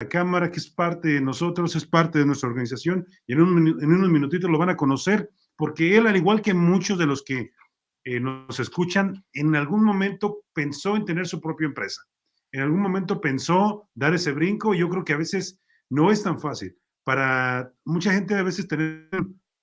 la cámara, que es parte de nosotros, es parte de nuestra organización, y en unos minutitos lo van a conocer, porque él, al igual que muchos de los que nos escuchan, en algún momento pensó en tener su propia empresa. En algún momento pensó dar ese brinco, y yo creo que a veces no es tan fácil. Para mucha gente, a veces tener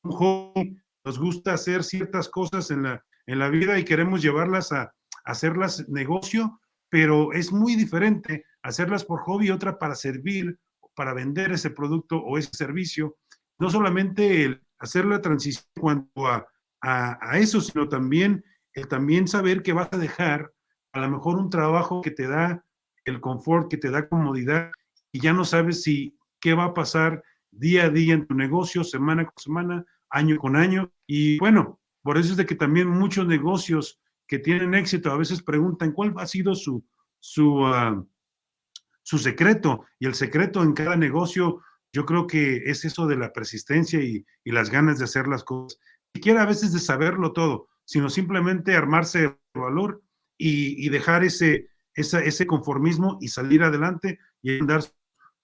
un hobby, nos gusta hacer ciertas cosas en la vida y queremos llevarlas a hacerlas negocio, pero es muy diferente hacerlas por hobby y otra para servir, para vender ese producto o ese servicio. No solamente el hacer la transición en cuanto a eso, sino también el también saber que vas a dejar a lo mejor un trabajo que te da el confort, que te da comodidad, y ya no sabes si qué va a pasar día a día en tu negocio, semana con semana, año con año. Y bueno, por eso es de que también muchos negocios que tienen éxito a veces preguntan cuál ha sido su secreto. Y el secreto en cada negocio, yo creo que es eso de la persistencia y las ganas de hacer las cosas. Ni siquiera a veces de saberlo todo, sino simplemente armarse de valor y dejar ese conformismo y salir adelante y andar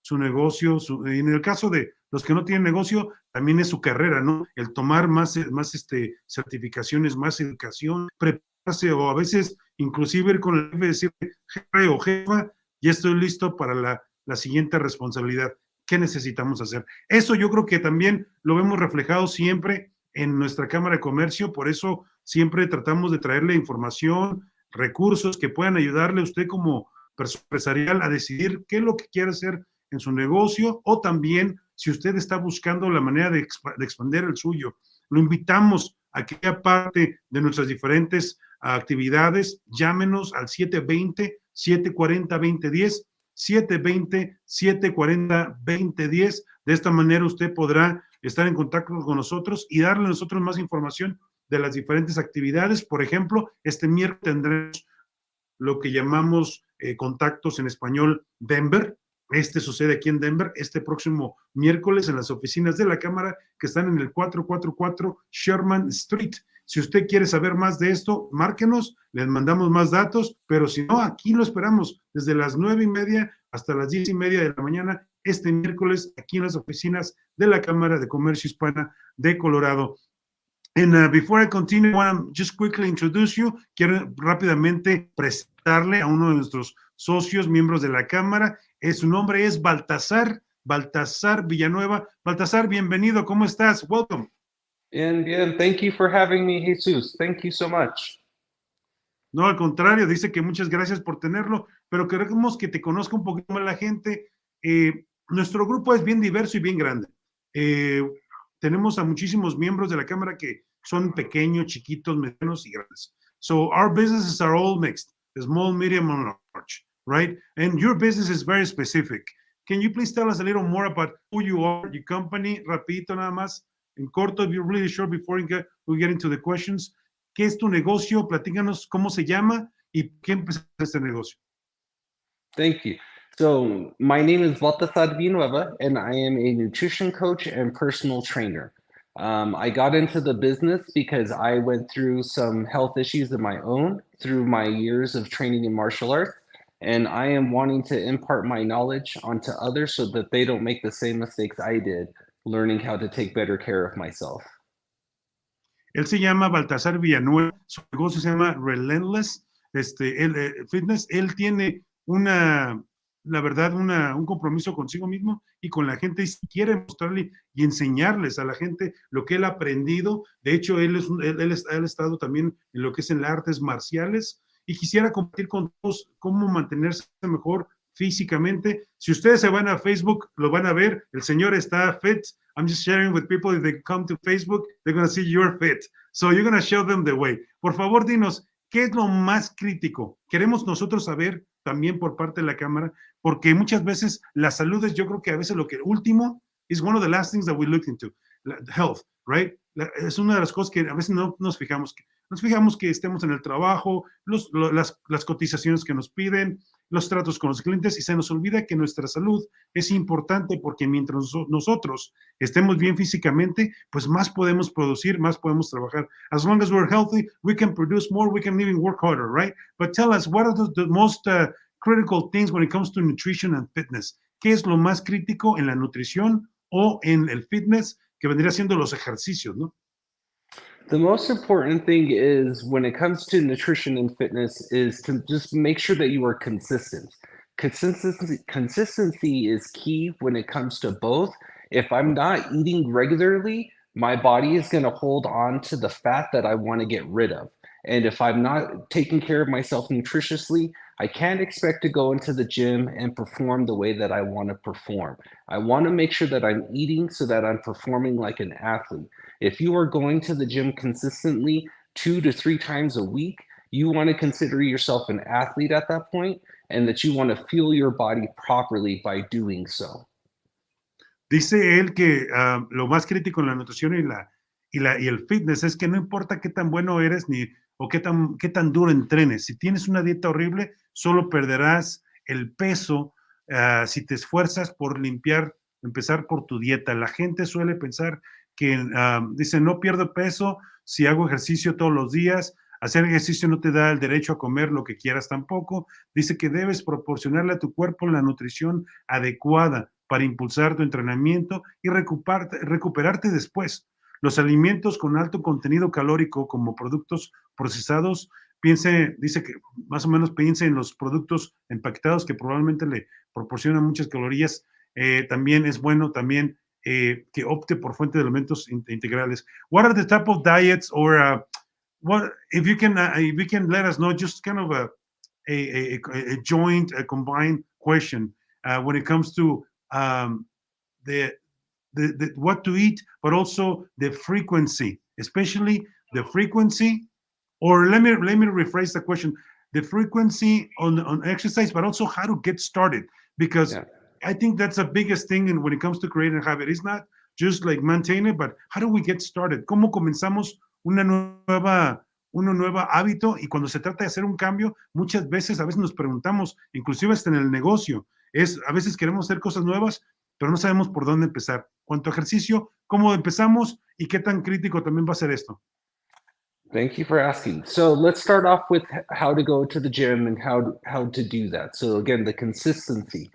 su negocio. En el caso de los que no tienen negocio, también es su carrera, ¿no? El tomar más certificaciones, más educación, prepararse, o a veces inclusive ir con el jefe y decir, jefe o jefa, ya estoy listo para la siguiente responsabilidad. ¿Qué necesitamos hacer? Eso yo creo que también lo vemos reflejado siempre en nuestra Cámara de Comercio, por eso siempre tratamos de traerle información, recursos que puedan ayudarle a usted como persona empresarial a decidir qué es lo que quiere hacer en su negocio, o también si usted está buscando la manera de expandir el suyo. Lo invitamos a que sea parte de nuestras diferentes actividades. Llámenos al 720-740-2010, 720-740-2010. De esta manera usted podrá estar en contacto con nosotros y darle a nosotros más información de las diferentes actividades. Por ejemplo, este miércoles tendremos lo que llamamos contactos en español Denver. Este sucede aquí en Denver este próximo miércoles en las oficinas de la Cámara, que están en el 444 Sherman Street. Si usted quiere saber más de esto, márquenos, les mandamos más datos, pero si no, aquí lo esperamos desde las 9:30 hasta las 10:30 de la mañana, este miércoles, aquí en las oficinas de la Cámara de Comercio Hispana de Colorado. And before I continue, I want to just quickly introduce you. Quiero rápidamente presentarle a uno de nuestros socios, miembros de la Cámara. Su nombre es Baltazar Villanueva. Baltazar, bienvenido. ¿Cómo estás? Welcome. Bien. Thank you for having me, Jesus. Thank you so much. No, al contrario, dice que muchas gracias por tenerlo, pero queremos que te conozca un poquito más la gente. Nuestro grupo es bien diverso y bien grande. Tenemos a muchísimos miembros de la Cámara que son pequeños, chiquitos, medianos y grandes. So our businesses are all mixed, small, medium, and large, right? And your business is very specific. Can you please tell us a little more about who you are, your company? Rapidito nada más, en corto, be really short before we get into the questions. ¿Qué es tu negocio? Platícanos cómo se llama y qué empezaste este negocio. Thank you. So my name is Baltazar Villanueva, and I am a nutrition coach and personal trainer. I got into the business because I went through some health issues of my own through my years of training in martial arts, and I am wanting to impart my knowledge onto others so that they don't make the same mistakes I did, learning how to take better care of myself. Él se llama Baltazar Villanueva, su negocio se llama Relentless Fitness. Él tiene la verdad, un compromiso consigo mismo y con la gente, y quiere mostrarle y enseñarles a la gente lo que él ha aprendido. De hecho, él ha estado también en lo que es en las artes marciales, y quisiera compartir con todos cómo mantenerse mejor físicamente. Si ustedes se van a Facebook, lo van a ver, el señor está fit. I'm just sharing with people, if they come to Facebook, they're going to see you're fit. So you're going to show them the way. Por favor, dinos, ¿qué es lo más crítico? Queremos nosotros saber también por parte de la Cámara, porque muchas veces la salud es, yo creo que a veces lo que último is one of the last things that we look into, health, right? Es una de las cosas que a veces no nos fijamos. Nos fijamos que estemos en el trabajo, las cotizaciones que nos piden, los tratos con los clientes, y se nos olvida que nuestra salud es importante, porque mientras nosotros estemos bien físicamente, pues más podemos producir, más podemos trabajar. As long as we're healthy, we can produce more, we can even work harder, right? But tell us, what are the most critical things when it comes to nutrition and fitness? ¿qué es lo más crítico en la nutrición o en el fitness, que vendría siendo los ejercicios, ¿no? The most important thing is when it comes to nutrition and fitness is to just make sure that you are consistent. Consistency is key when it comes to both. If I'm not eating regularly, my body is going to hold on to the fat that I want to get rid of. And if I'm not taking care of myself nutritiously, I can't expect to go into the gym and perform the way that I want to perform. I want to make sure that I'm eating so that I'm performing like an athlete. If you are going to the gym consistently 2 to 3 times a week, you want to consider yourself an athlete at that point and that you want to fuel your body properly by doing so. Dice él que lo más crítico en la nutrición y el fitness es que no importa qué tan bueno eres ni o qué tan duro entrenes. Si tienes una dieta horrible, solo perderás el peso si te esfuerzas por empezar por tu dieta. La gente suele pensar que dice, no pierdo peso si hago ejercicio todos los días. Hacer ejercicio no te da el derecho a comer lo que quieras tampoco. Dice que debes proporcionarle a tu cuerpo la nutrición adecuada para impulsar tu entrenamiento y recuperarte después. Los alimentos con alto contenido calórico como productos procesados, dice que más o menos piense en los productos empaquetados que probablemente le proporcionan muchas calorías. También es bueno también que opte por fuente de alimentos integrales. What are the type of diets or what if you can let us know just kind of a joint, a combined question when it comes to the what to eat, but also the frequency, especially the frequency, or let me rephrase the question, the frequency on exercise, but also how to get started, because I think that's the biggest thing when it comes to creating a habit. It's not just like maintain it, but how do we get started? ¿Cómo comenzamos un nuevo hábito? Y cuando se trata de hacer un cambio, a veces nos preguntamos, inclusive hasta en el negocio, a veces queremos hacer cosas nuevas, pero no sabemos por dónde empezar. Cuanto a ejercicio, ¿cómo empezamos y qué tan crítico también va a ser esto? Thank you for asking. So let's start off with how to go to the gym and how to do that. So again, the consistency.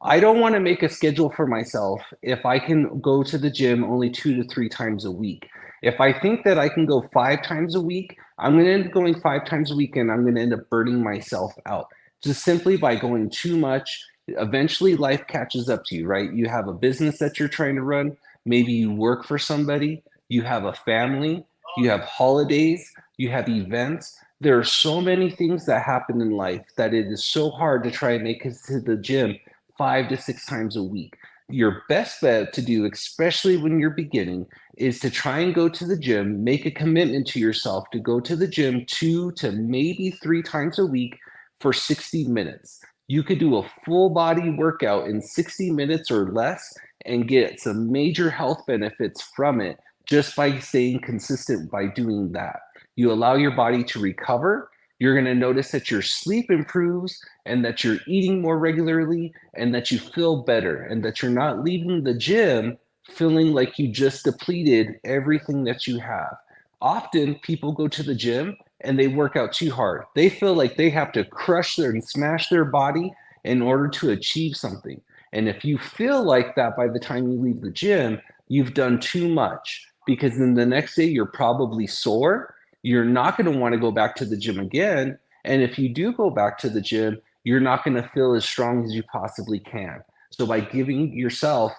I don't want to make a schedule for myself if I can go to the gym only 2 to 3 times a week. If I think that I can go 5 times a week, I'm going to end up going 5 times a week and I'm going to end up burning myself out just simply by going too much. Eventually life catches up to you, right? You have a business that you're trying to run. Maybe you work for somebody, you have a family, you have holidays, you have events. There are so many things that happen in life that it is so hard to try and make it to the gym 5 to 6 times a week. Your best bet to do, especially when you're beginning, is to try and go to the gym, make a commitment to yourself to go to the gym 2 to maybe 3 times a week for 60 minutes. You could do a full body workout in 60 minutes or less and get some major health benefits from it just by staying consistent by doing that. You allow your body to recover. You're going to notice that your sleep improves and that you're eating more regularly and that you feel better and that you're not leaving the gym feeling like you just depleted everything that you have. Often people go to the gym and they work out too hard. They feel like they have to crush and smash their body in order to achieve something. And if you feel like that by the time you leave the gym, you've done too much, because then the next day you're probably sore. You're not going to want to go back to the gym again. And if you do go back to the gym, you're not going to feel as strong as you possibly can. So by giving yourself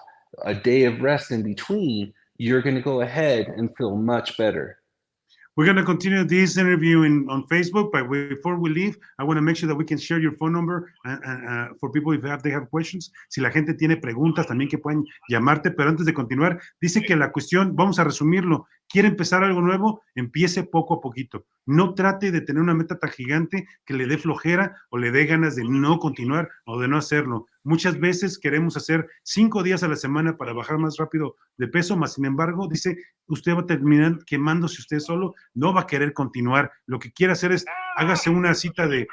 a day of rest in between, you're going to go ahead and feel much better. We're going to continue this interview on Facebook, but before we leave, I want to make sure that we can share your phone number for people if they have questions. Si la gente tiene preguntas, también que pueden llamarte, pero antes de continuar, dice que la cuestión, vamos a resumirlo, quiere empezar algo nuevo, empiece poco a poquito. No trate de tener una meta tan gigante que le dé flojera o le dé ganas de no continuar o de no hacerlo. Muchas veces queremos hacer 5 días a la semana para bajar más rápido de peso, más sin embargo, dice, usted va a terminar quemándose usted solo, no va a querer continuar. Lo que quiere hacer es, hágase una cita de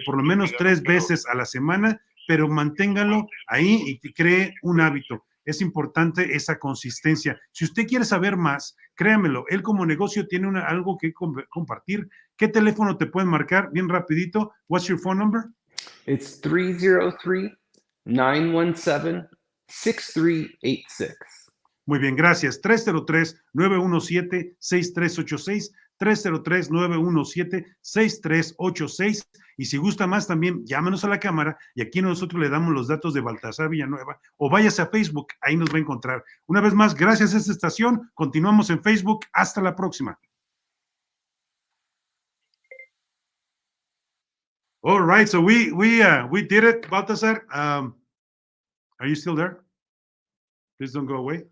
por lo menos 3 veces a la semana, pero manténgalo ahí y que cree un hábito. Es importante esa consistencia. Si usted quiere saber más, créamelo, él como negocio tiene algo que compartir. ¿Qué teléfono te pueden marcar? Bien rapidito. What's your phone number? It's 303 917-6386. Muy bien, gracias. 303-917-6386, 303-917-6386. Y si gusta más, también llámenos a la cámara y aquí nosotros le damos los datos de Baltazar Villanueva o váyase a Facebook, ahí nos va a encontrar. Una vez más, gracias a esta estación. Continuamos en Facebook. Hasta la próxima. All right, so we did it, Baltazar. Are you still there? Please don't go away.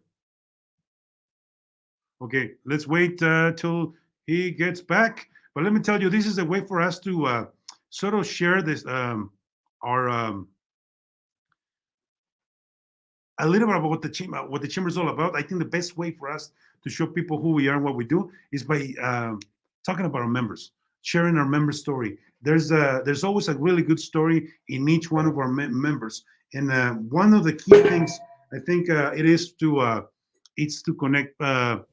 Okay, let's wait till he gets back. But let me tell you, this is a way for us to sort of share this, a little bit about what the chamber is all about. I think the best way for us to show people who we are and what we do is by talking about our members, sharing our member story. There's always a really good story in each one of our members, and one of the key things I think it is to connect the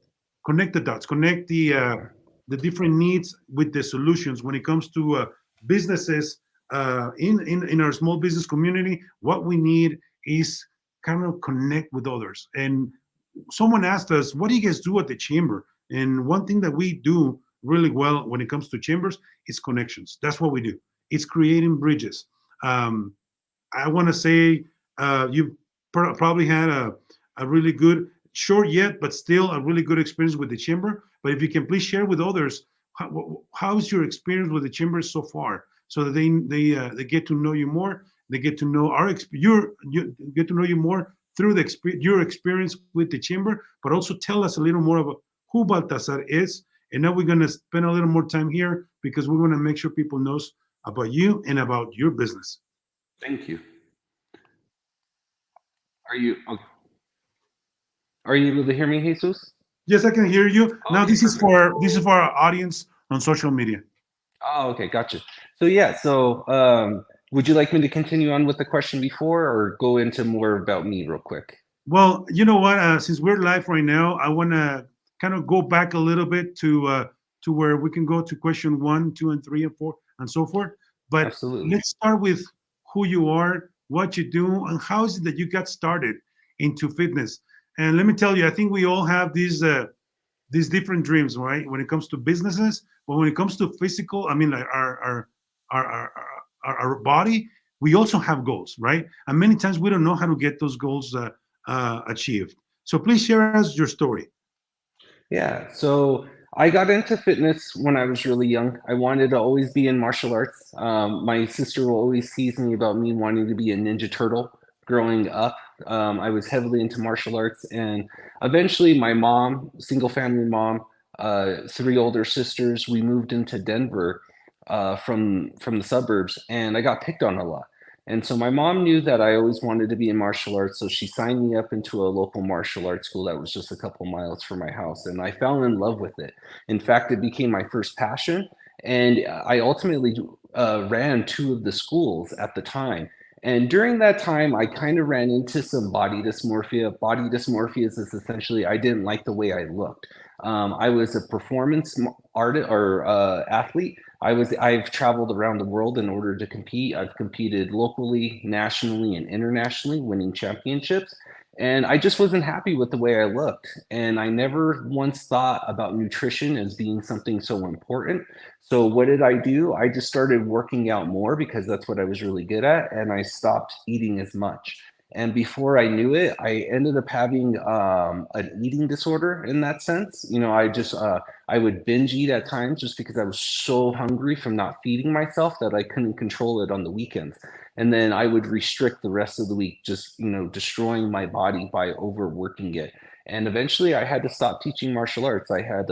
dots, connect the different needs with the solutions when it comes to businesses in our small business community. What we need is kind of connect with others. And someone asked us, what do you guys do at the chamber? And one thing that we do really well when it comes to chambers is connections. That's what we do. It's creating bridges. I want to say you probably had a really good, short yet, but still a really good experience with the chamber. But if you can please share with others, how's your experience with the chamber so far, so that they get to know you more, they get to know you get to know you more through your experience with the chamber, but also tell us a little more about who Baltazar is. And now we're going to spend a little more time here because we want to make sure people knows about you and about your business. Thank you. Are you able to hear me, Jesus? Yes, I can hear you. Okay, now this is for our audience on social media. Oh, okay, gotcha. So yeah, would you like me to continue on with the question before or go into more about me real quick? Well, you know what? Since we're live right now, I want to kind of go back a little bit to where we can go to question 1, 2, and 3, and 4, and so forth. But Absolutely. Let's start with who you are, what you do, and how is it that you got started into fitness. And let me tell you, I think we all have these different dreams, right? When it comes to businesses, but when it comes to physical, I mean, like our body, we also have goals, right? And many times we don't know how to get those goals achieved. So please share us your story. Yeah, so I got into fitness when I was really young. I wanted to always be in martial arts. My sister will always tease me about me wanting to be a Ninja Turtle growing up. I was heavily into martial arts, and eventually my mom, single family mom, 3 older sisters, we moved into Denver from the suburbs, and I got picked on a lot. And so my mom knew that I always wanted to be in martial arts, so she signed me up into a local martial arts school that was just a couple miles from my house, and I fell in love with it. In fact, it became my first passion, and I ultimately ran 2 of the schools at the time. And during that time, I kind of ran into some body dysmorphia. Body dysmorphia is essentially I didn't like the way I looked. I was a performance artist or athlete. I've traveled around the world in order to compete. I've competed locally, nationally, and internationally, winning championships. And I just wasn't happy with the way I looked. And I never once thought about nutrition as being something so important. So what did I do? I just started working out more because that's what I was really good at. And I stopped eating as much. And before I knew it, I ended up having an eating disorder in that sense. You know, I would binge eat at times just because I was so hungry from not feeding myself that I couldn't control it on the weekends. And then I would restrict the rest of the week, just, you know, destroying my body by overworking it. And eventually I had to stop teaching martial arts. I had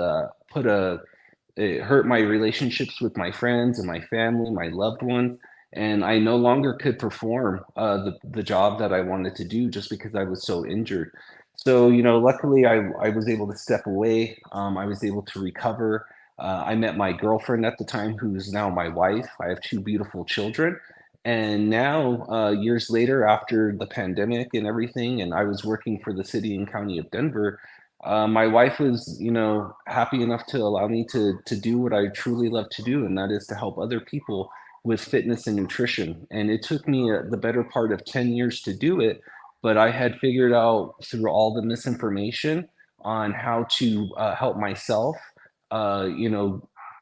it hurt my relationships with my friends and my family, my loved ones. And I no longer could perform the job that I wanted to do just because I was so injured. So, you know, luckily I was able to step away. I was able to recover. I met my girlfriend at the time, who's now my wife. I have 2 beautiful children. And now, years later, after the pandemic and everything, and I was working for the city and county of Denver, my wife was, you know, happy enough to allow me to do what I truly love to do, and that is to help other people with fitness and nutrition. And it took me the better part of 10 years to do it, but I had figured out through all the misinformation on how to help myself,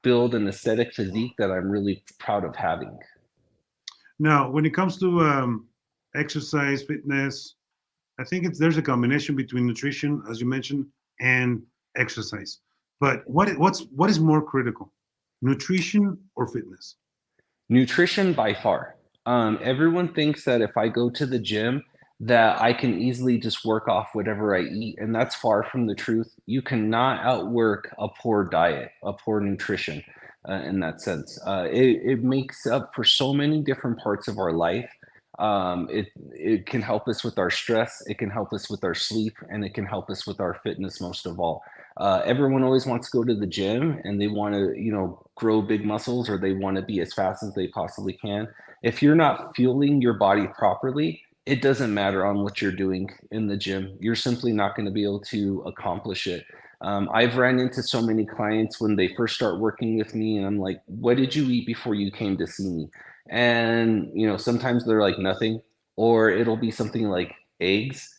build an aesthetic physique that I'm really proud of having. Now, when it comes to exercise, fitness, I think there's a combination between nutrition, as you mentioned, and exercise. But what is more critical, nutrition or fitness? Nutrition by far. Everyone thinks that if I go to the gym, that I can easily just work off whatever I eat, and that's far from the truth. You cannot outwork a poor diet, a poor nutrition, in that sense. It makes up for so many different parts of our life. It can help us with our stress, it can help us with our sleep, and it can help us with our fitness most of all. Everyone always wants to go to the gym and they want to, grow big muscles, or they want to be as fast as they possibly can. If you're not fueling your body properly, it doesn't matter on what you're doing in the gym. You're simply not going to be able to accomplish it. I've ran into so many clients when they first start working with me, and I'm like, what did you eat before you came to see me? And, sometimes they're like nothing, or it'll be something like eggs.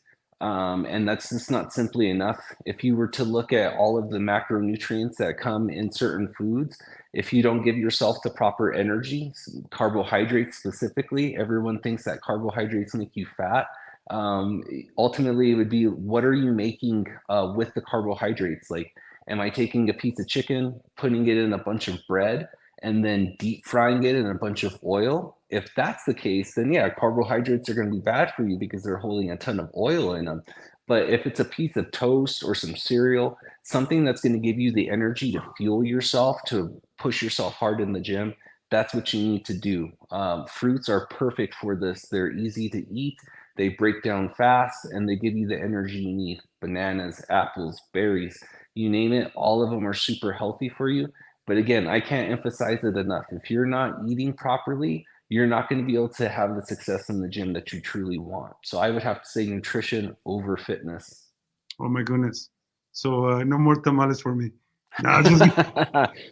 And that's just not simply enough. If you were to look at all of the macronutrients that come in certain foods, if you don't give yourself the proper energy, carbohydrates specifically, everyone thinks that carbohydrates make you fat. Ultimately, it would be, what are you making with the carbohydrates? Like, am I taking a piece of chicken, putting it in a bunch of bread, and then deep frying it in a bunch of oil? If that's the case, then yeah, carbohydrates are going to be bad for you because they're holding a ton of oil in them. But if it's a piece of toast or some cereal, something that's going to give you the energy to fuel yourself, to push yourself hard in the gym, that's what you need to do. Fruits are perfect for this. They're easy to eat, they break down fast, and they give you the energy you need. Bananas, apples, berries, you name it, all of them are super healthy for you. But again, I can't emphasize it enough. If you're not eating properly, you're not going to be able to have the success in the gym that you truly want. So I would have to say nutrition over fitness. Oh my goodness. So no more tamales for me. No, just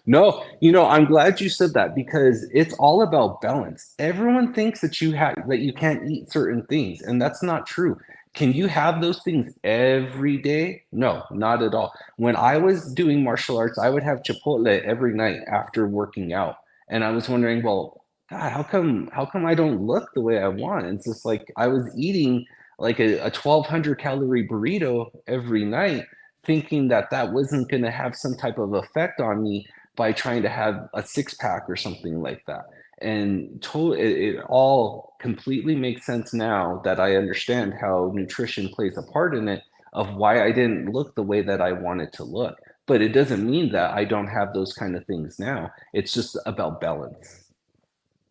No, I'm glad you said that, because it's all about balance. Everyone thinks that you can't eat certain things, and that's not true. Can you have those things every day? No, not at all. When I was doing martial arts, I would have Chipotle every night after working out. And I was wondering, well, God, how come I don't look the way I want? It's just like I was eating like a 1,200 calorie burrito every night, thinking that that wasn't going to have some type of effect on me by trying to have a six pack or something like that. And it all completely makes sense now that I understand how nutrition plays a part in it, of why I didn't look the way that I wanted to look. But it doesn't mean that I don't have those kind of things now. It's just about balance.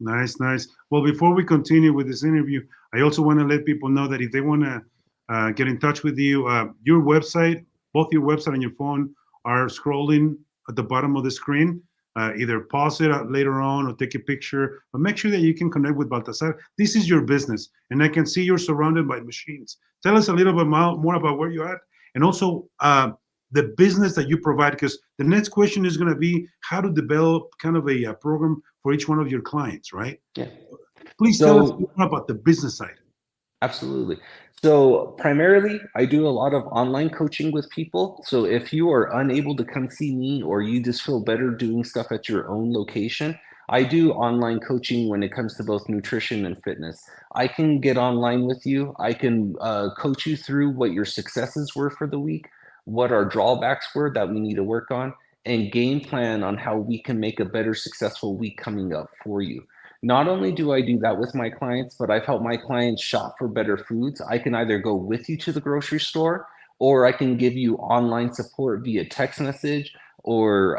nice, nice. Well, before we continue with this interview, I also want to let people know that if they want to get in touch with you, your website, both your website and your phone are scrolling at the bottom of the screen. Either pause it later on or take a picture, but make sure that you can connect with Baltazar. This is your business, and I can see you're surrounded by machines. Tell us a little bit more about where you're at, and also the business that you provide, because the next question is going to be how to develop kind of a program for each one of your clients, right? Yeah. Please tell us more about the business side. Absolutely. So primarily, I do a lot of online coaching with people. So if you are unable to come see me, or you just feel better doing stuff at your own location, I do online coaching when it comes to both nutrition and fitness. I can get online with you. I can coach you through what your successes were for the week, what our drawbacks were that we need to work on, and game plan on how we can make a better successful week coming up for you. Not only do I do that with my clients, but I've helped my clients shop for better foods. I can either go with you to the grocery store, or I can give you online support via text message, or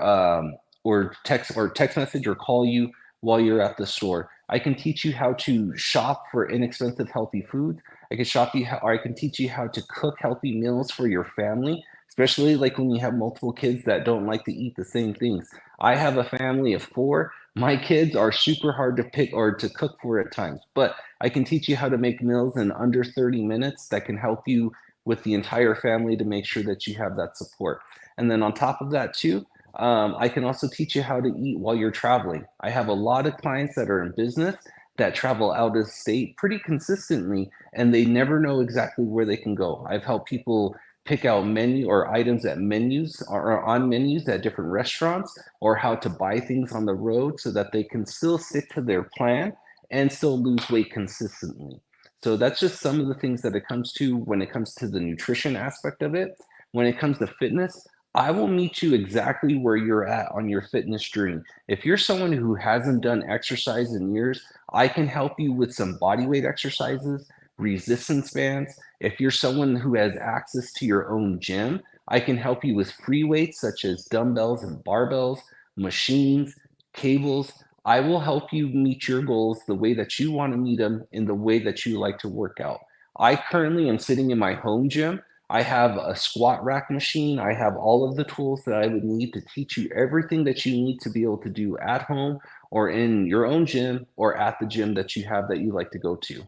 text message, or call you while you're at the store. I can teach you how to shop for inexpensive, healthy foods. I can teach you how to cook healthy meals for your family, especially like when you have multiple kids that don't like to eat the same things. I have a family of 4. My kids are super hard to pick or to cook for at times, but I can teach you how to make meals in under 30 minutes that can help you with the entire family to make sure that you have that support. And then on top of that too, I can also teach you how to eat while you're traveling. I have a lot of clients that are in business that travel out of state pretty consistently, and they never know exactly where they can go. I've helped people pick out menu or items at menus or on menus at different restaurants, or how to buy things on the road so that they can still stick to their plan and still lose weight consistently. So that's just some of the things that it comes to when it comes to the nutrition aspect of it. When it comes to fitness, I will meet you exactly where you're at on your fitness journey. If you're someone who hasn't done exercise in years, I can help you with some body weight exercises, resistance bands. If you're someone who has access to your own gym, I can help you with free weights such as dumbbells and barbells, machines, cables. I will help you meet your goals the way that you want to meet them in the way that you like to work out. I currently am sitting in my home gym. I have a squat rack machine. I have all of the tools that I would need to teach you everything that you need to be able to do at home or in your own gym or at the gym that you have that you like to go to.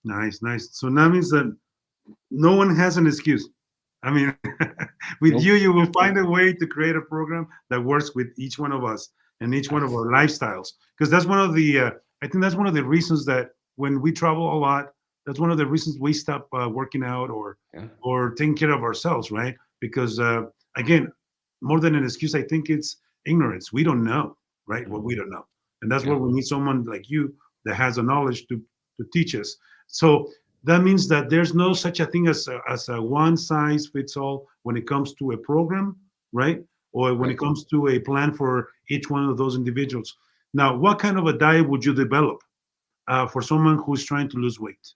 Nice, nice. So that means that no one has an excuse. I mean, with Nope. you will find a way to create a program that works with each one of us and each one of our lifestyles. Because that's one of the, I think that's one of the reasons that when we travel a lot, that's one of the reasons we stop working out Yeah. or taking care of ourselves, right? Because again, more than an excuse, I think it's ignorance. We don't know, right? What we don't know, and that's Yeah. where we need someone like you that has the knowledge to teach us. So that means that there's no such a thing as a one size fits all when it comes to a program, right? Or when it Right. comes to a plan for each one of those individuals. Now, what kind of a diet would you develop for someone who's trying to lose weight?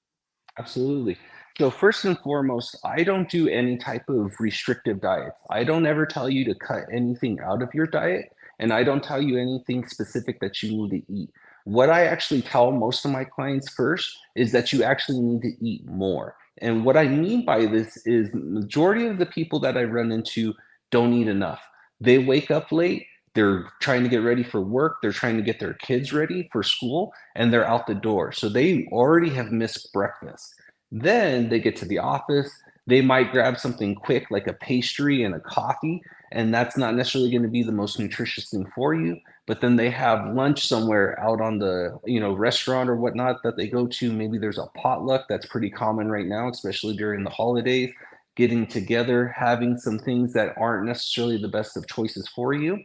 Absolutely. So first and foremost, I don't do any type of restrictive diets. I don't ever tell you to cut anything out of your diet, and I don't tell you anything specific that you need to eat. What I actually tell most of my clients first is that you actually need to eat more. And what I mean by this is majority of the people that I run into don't eat enough. They wake up late, they're trying to get ready for work, they're trying to get their kids ready for school, and they're out the door. So they already have missed breakfast. Then they get to the office, they might grab something quick like a pastry and a coffee, and that's not necessarily going to be the most nutritious thing for you. But then they have lunch somewhere out on the restaurant or whatnot that they go to. Maybe there's a potluck that's pretty common right now, especially during the holidays. Getting together, having some things that aren't necessarily the best of choices for you.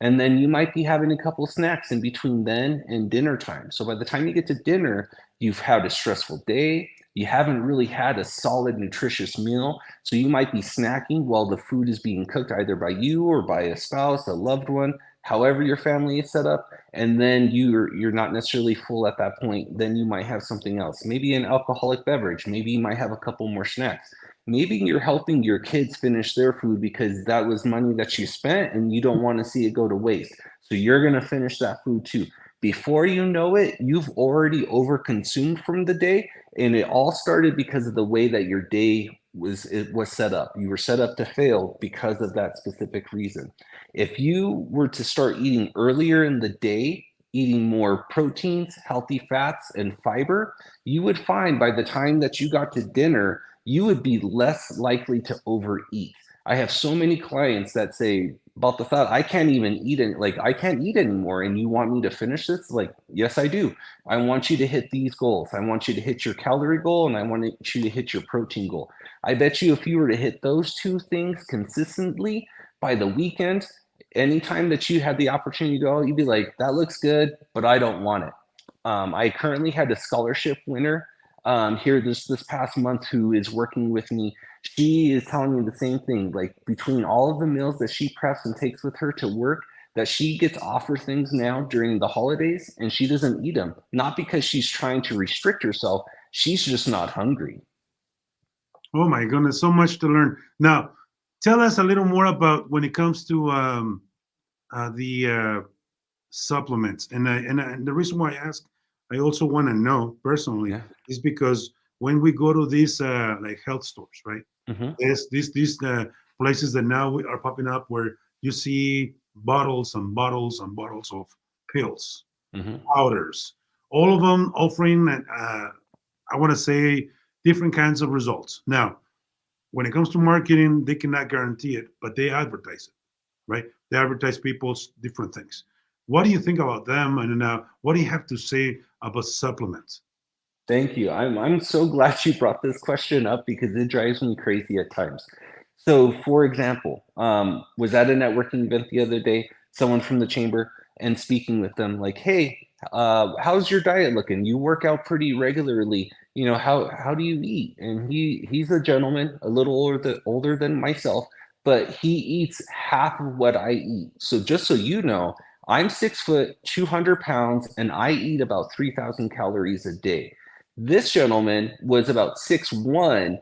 And then you might be having a couple snacks in between then and dinner time. So by the time you get to dinner, you've had a stressful day. You haven't really had a solid, nutritious meal. So you might be snacking while the food is being cooked either by you or by a spouse, a loved one, however your family is set up. And then you're not necessarily full at that point. Then you might have something else, maybe an alcoholic beverage. Maybe you might have a couple more snacks. Maybe you're helping your kids finish their food because that was money that you spent and you don't want to see it go to waste. So you're going to finish that food too. Before you know it, you've already overconsumed from the day, and it all started because of the way that your day was set up. You were set up to fail because of that specific reason. If you were to start eating earlier in the day, eating more proteins, healthy fats, and fiber, you would find by the time that you got to dinner, you would be less likely to overeat. I have so many clients that say, Baltazar, I can't even eat it. Like, I can't eat anymore. And you want me to finish this? Like, yes, I do. I want you to hit these goals. I want you to hit your calorie goal and I want you to hit your protein goal. I bet you if you were to hit those two things consistently by the weekend, anytime that you had the opportunity to go, you'd be like, that looks good, but I don't want it. I currently had a scholarship winner here this past month who is working with me. She is telling me the same thing. Like between all of the meals that she preps and takes with her to work, that she gets offered things now during the holidays and she doesn't eat them. Not because she's trying to restrict herself, she's just not hungry. Oh my goodness, so much to learn. Now, tell us a little more about when it comes to the supplements. And the reason why I ask, I also want to know personally, Yeah. is because when we go to these like health stores, right? Hmm. There's these places that now are popping up where you see bottles and bottles and bottles of pills, Hmm. powders, all of them offering, I want to say, different kinds of results. Now, when it comes to marketing, they cannot guarantee it, but they advertise it. right? They advertise people's different things. What do you think about them? And what do you have to say about supplements? Thank you. I'm so glad you brought this question up because it drives me crazy at times. So, for example, was at a networking event the other day, someone from the chamber, and speaking with them like, "Hey, how's your diet looking? You work out pretty regularly. You know, how do you eat?" And he's a gentleman, a little older than myself, but he eats half of what I eat. So just so you know, I'm 6 foot, 200 pounds, and I eat about 3,000 calories a day. This gentleman was about 6'1",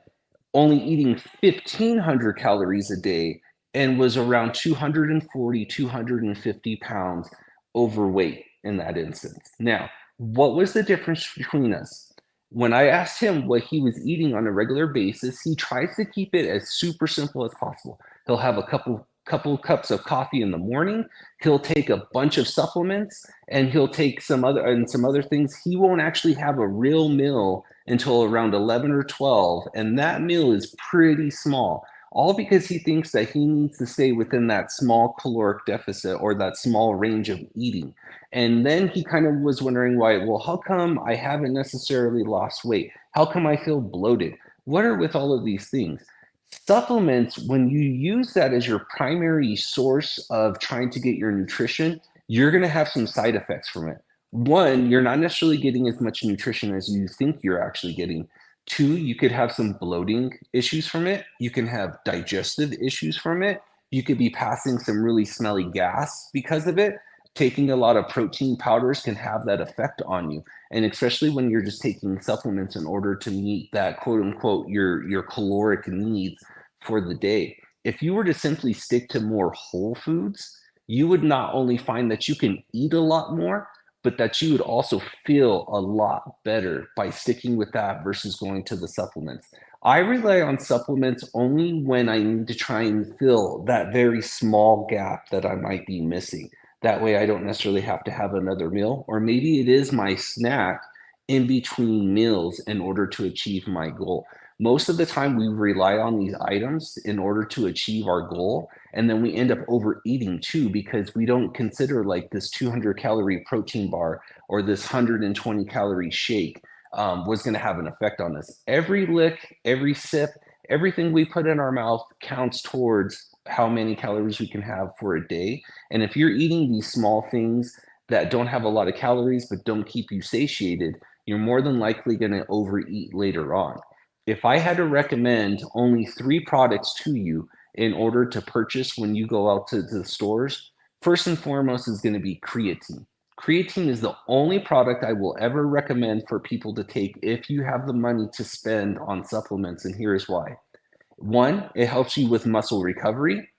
only eating 1,500 calories a day, and was around 240, 250 pounds overweight in that instance. Now, what was the difference between us? When I asked him what he was eating on a regular basis, he tries to keep it as super simple as possible. He'll have a couple cups of coffee in the morning. He'll take a bunch of supplements, and he'll take some other things. He won't actually have a real meal until around 11 or 12, and that meal is pretty small, all because he thinks that he needs to stay within that small caloric deficit or that small range of eating. And then he kind of was wondering why, well, how come I haven't necessarily lost weight? How come I feel bloated? What are with all of these things? Supplements, when you use that as your primary source of trying to get your nutrition, you're going to have some side effects from it. One, you're not necessarily getting as much nutrition as you think you're actually getting. Two, you could have some bloating issues from it. You can have digestive issues from it. You could be passing some really smelly gas because of it. Taking a lot of protein powders can have that effect on you. And especially when you're just taking supplements in order to meet that quote unquote your caloric needs for the day. If you were to simply stick to more whole foods, you would not only find that you can eat a lot more, but that you would also feel a lot better by sticking with that versus going to the supplements. I rely on supplements only when I need to try and fill that very small gap that I might be missing. That way I don't necessarily have to have another meal, or maybe it is my snack in between meals in order to achieve my goal. Most of the time we rely on these items in order to achieve our goal, and then we end up overeating too because we don't consider like this 200 calorie protein bar or this 120 calorie shake was going to have an effect on us. Every lick, every sip, everything we put in our mouth counts towards how many calories we can have for a day. And if you're eating these small things that don't have a lot of calories but don't keep you satiated, you're more than likely going to overeat later on. If I had to recommend only 3 products to you in order to purchase when you go out to the stores, first and foremost is going to be creatine. Creatine is the only product I will ever recommend for people to take if you have the money to spend on supplements, and here's why. 1, it helps you with muscle recovery.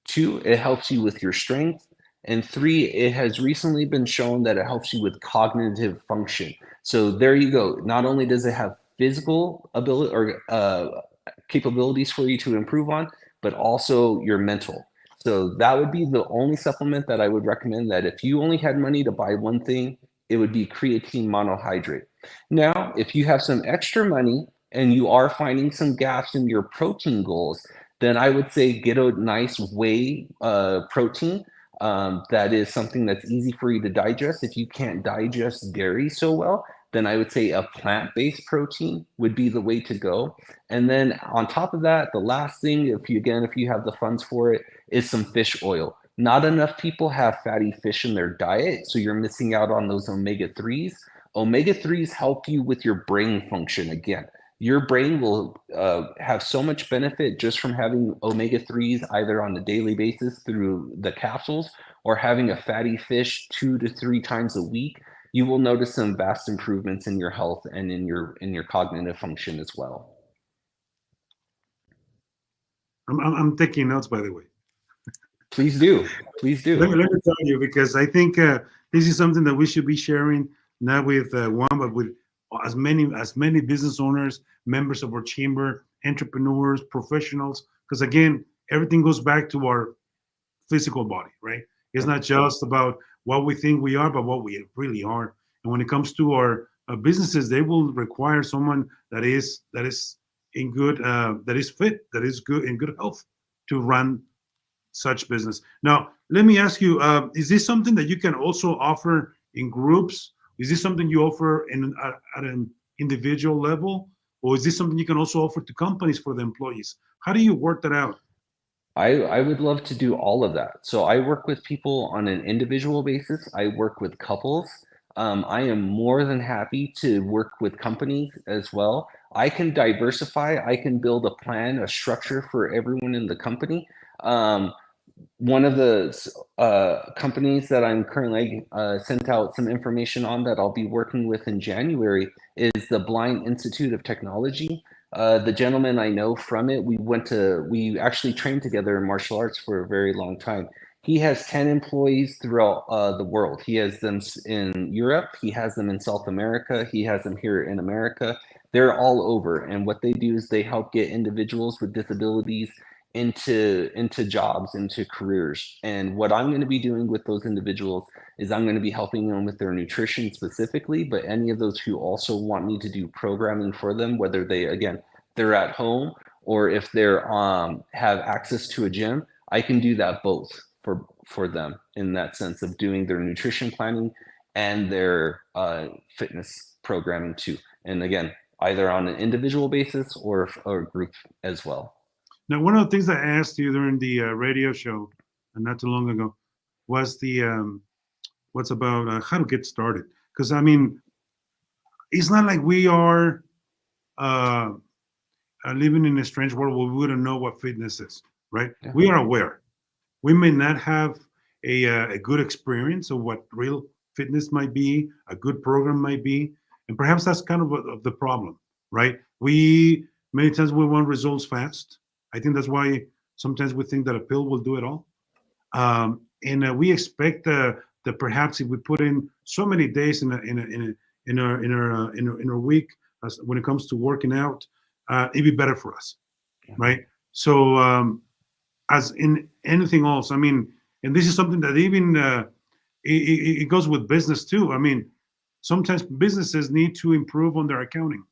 2, it helps you with your strength. And 3, it has recently been shown that it helps you with cognitive function. So there you go. Not only does it have physical ability or capabilities for you to improve on, but also your mental. So that would be the only supplement that I would recommend, that if you only had money to buy one thing, it would be creatine monohydrate. Now, if you have some extra money and you are finding some gaps in your protein goals, then I would say get a nice whey protein. That is something that's easy for you to digest. If you can't digest dairy so well, then I would say a plant-based protein would be the way to go. And then on top of that, the last thing, if you have the funds for it, is some fish oil. Not enough people have fatty fish in their diet, so you're missing out on those omega-3s. Omega-3s help you with your brain function again. Your brain will have so much benefit just from having omega-3s either on a daily basis through the capsules or having a fatty fish 2 to 3 times a week. You will notice some vast improvements in your health and in your cognitive function as well. I'm taking notes, by the way. Please do. Please do. Let me tell you, because I think this is something that we should be sharing, not with one, but with as many business owners, members of our chamber, entrepreneurs, professionals. Because again, everything goes back to our physical body, right? It's not just about what we think we are, but what we really are. And when it comes to our businesses, they will require someone that is in good, that is fit, that is good in good health to run such business. Now, let me ask you, is this something that you can also offer in groups? Is this something you offer at an individual level? Or is this something you can also offer to companies for the employees? How do you work that out? I would love to do all of that. So I work with people on an individual basis. I work with couples. I am more than happy to work with companies as well. I can diversify. I can build a plan, a structure for everyone in the company. One of the companies that I'm currently sent out some information on that I'll be working with in January is the Blind Institute of Technology. The gentleman I know from it, we actually trained together in martial arts for a very long time. He has 10 employees throughout the world. He has them in Europe. He has them in South America. He has them here in America. They're all over. And what they do is they help get individuals with disabilities into jobs, into careers. And what I'm going to be doing with those individuals is I'm going to be helping them with their nutrition specifically, but any of those who also want me to do programming for them, whether they're at home or if they're have access to a gym, I can do that both for them in that sense of doing their nutrition planning and their fitness programming too. And again, either on an individual basis or a group as well. Now, one of the things I asked you during the radio show, and not too long ago, was what's about how to get started. Because I mean, it's not like we are living in a strange world where we wouldn't know what fitness is, right? Yeah. We are aware. We may not have a good experience of what real fitness might be, a good program might be, and perhaps that's kind of the problem, right? Many times we want results fast. I think that's why sometimes we think that a pill will do it all. And we expect that perhaps if we put in so many days in our week when it comes to working out, it'd be better for us, right? So as in anything else, I mean, and this is something that even it goes with business too. I mean, sometimes businesses need to improve on their accounting,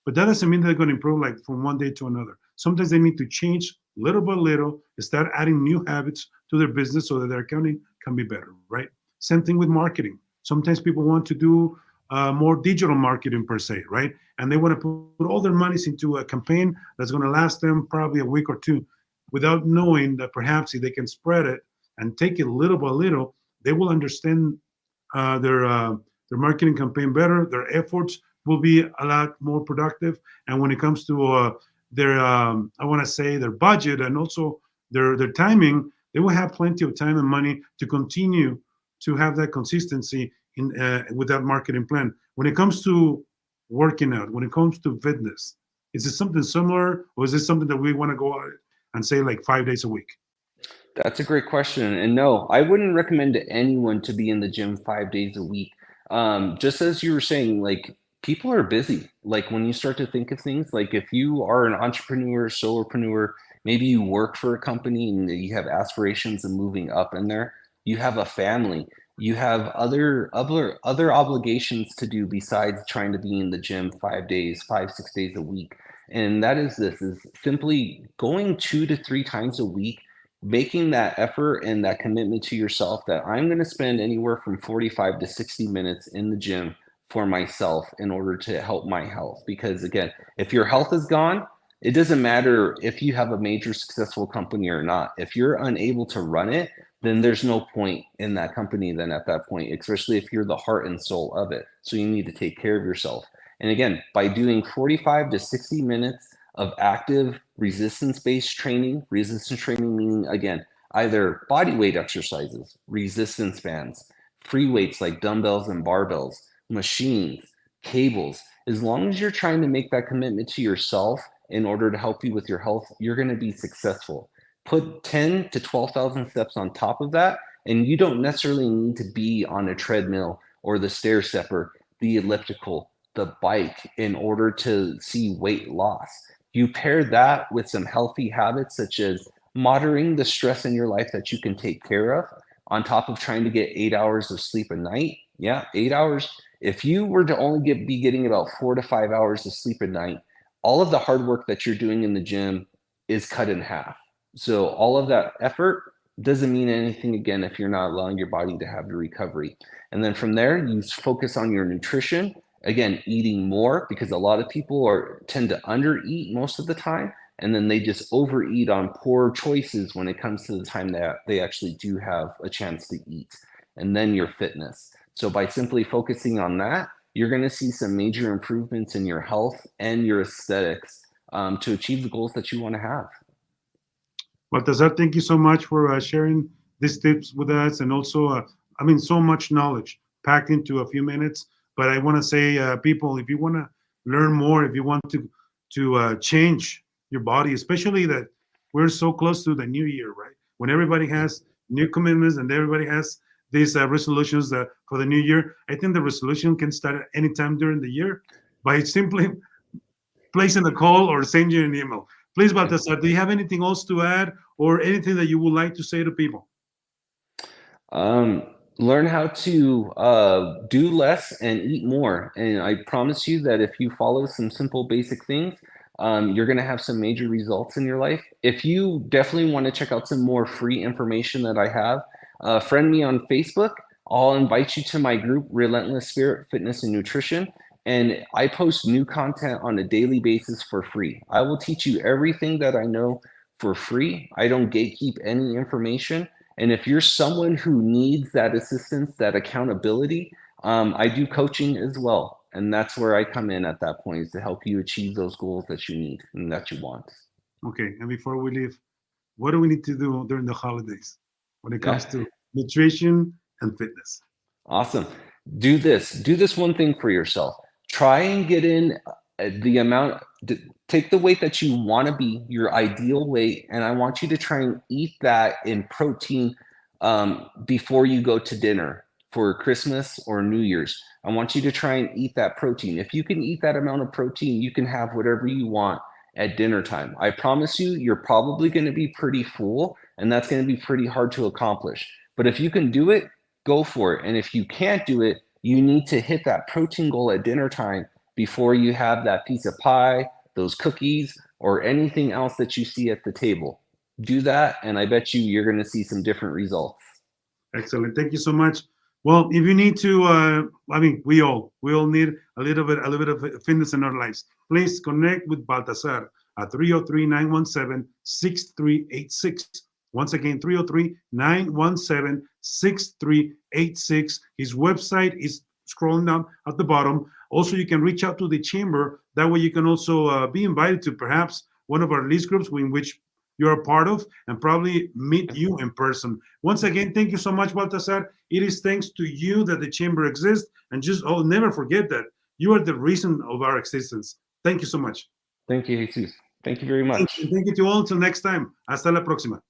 but that doesn't mean they're going to improve like from one day to another. Sometimes they need to change little by little, start adding new habits to their business so that their accounting can be better, right? Same thing with marketing. Sometimes people want to do more digital marketing per se, right? And they want to put all their monies into a campaign that's going to last them probably a week or two without knowing that perhaps if they can spread it and take it little by little, they will understand their marketing campaign better. Their efforts will be a lot more productive. And when it comes to their budget and also their timing, they will have plenty of time and money to continue to have that consistency with that marketing plan. When it comes to working out, when it comes to fitness, is it something similar, or is this something that we want to go out and say like 5 days a week? That's a great question. And no, I wouldn't recommend to anyone to be in the gym 5 days a week. Just as you were saying, like, people are busy. Like when you start to think of things, like if you are an entrepreneur, solopreneur, maybe you work for a company and you have aspirations of moving up in there, you have a family, you have other obligations to do besides trying to be in the gym 5 days, 6 days a week. And that is simply going 2 to 3 times a week, making that effort and that commitment to yourself that I'm going to spend anywhere from 45 to 60 minutes in the gym for myself in order to help my health. Because again, if your health is gone, it doesn't matter if you have a major successful company or not. If you're unable to run it, then there's no point in that company then at that point, especially if you're the heart and soul of it. So you need to take care of yourself. And again, by doing 45 to 60 minutes of active resistance-based training meaning, again, either body weight exercises, resistance bands, free weights like dumbbells and barbells, machines, cables, as long as you're trying to make that commitment to yourself in order to help you with your health, you're going to be successful. Put 10 to 12,000 steps on top of that, and you don't necessarily need to be on a treadmill or the stair stepper, the elliptical, the bike in order to see weight loss. You pair that with some healthy habits such as monitoring the stress in your life that you can take care of on top of trying to get 8 hours of sleep a night. Yeah, 8 hours. If you were to only be getting about 4 to 5 hours of sleep a night, all of the hard work that you're doing in the gym is cut in half. So all of that effort doesn't mean anything again if you're not allowing your body to have the recovery. And then from there, you focus on your nutrition. Again, eating more, because a lot of people tend to undereat most of the time, and then they just overeat on poor choices when it comes to the time that they actually do have a chance to eat. And then your fitness. So by simply focusing on that, you're going to see some major improvements in your health and your aesthetics to achieve the goals that you want to have. Baltazar, thank you so much for sharing these tips with us, and also, so much knowledge packed into a few minutes. But I want to say, people, if you want to learn more, if you want to change your body, especially that we're so close to the new year, right? When everybody has new commitments and everybody has these resolutions for the new year, I think the resolution can start at any time during the year by simply placing a call or sending an email. Please, Baltazar, do you have anything else to add or anything that you would like to say to people? Learn how to do less and eat more. And I promise you that if you follow some simple basic things, you're going to have some major results in your life. If you definitely want to check out some more free information that I have, friend me on Facebook. I'll invite you to my group, Relentless Spirit, Fitness and Nutrition. And I post new content on a daily basis for free. I will teach you everything that I know for free. I don't gatekeep any information. And if you're someone who needs that assistance, that accountability, I do coaching as well. And that's where I come in at that point, is to help you achieve those goals that you need and that you want. Okay. And before we leave, what do we need to do during the holidays when it comes to nutrition and fitness? Awesome. Do this one thing for yourself. Try and get in the amount, take the weight that you want to be, your ideal weight, and I want you to try and eat that in protein before you go to dinner for Christmas or New Year's. I want you to try and eat that protein. If you can eat that amount of protein, you can have whatever you want at dinner time. I promise you, you're probably going to be pretty full, and that's going to be pretty hard to accomplish. But if you can do it, go for it. And if you can't do it, you need to hit that protein goal at dinner time before you have that piece of pie, those cookies, or anything else that you see at the table. Do that, and I bet you're going to see some different results. Excellent. Thank you so much. Well, if you need to, we all need a little bit of fitness in our lives. Please connect with Baltazar at 303-917-6386. Once again, 303-917-6386. His website is scrolling down at the bottom. Also, you can reach out to the chamber. That way you can also be invited to perhaps one of our lease groups in which you're a part of, and probably meet you in person. Once again, thank you so much, Baltazar. It is thanks to you that the chamber exists. And just never forget that you are the reason of our existence. Thank you so much. Thank you, Jesus. Thank you very much. Thank you to all. Until next time. Hasta la próxima.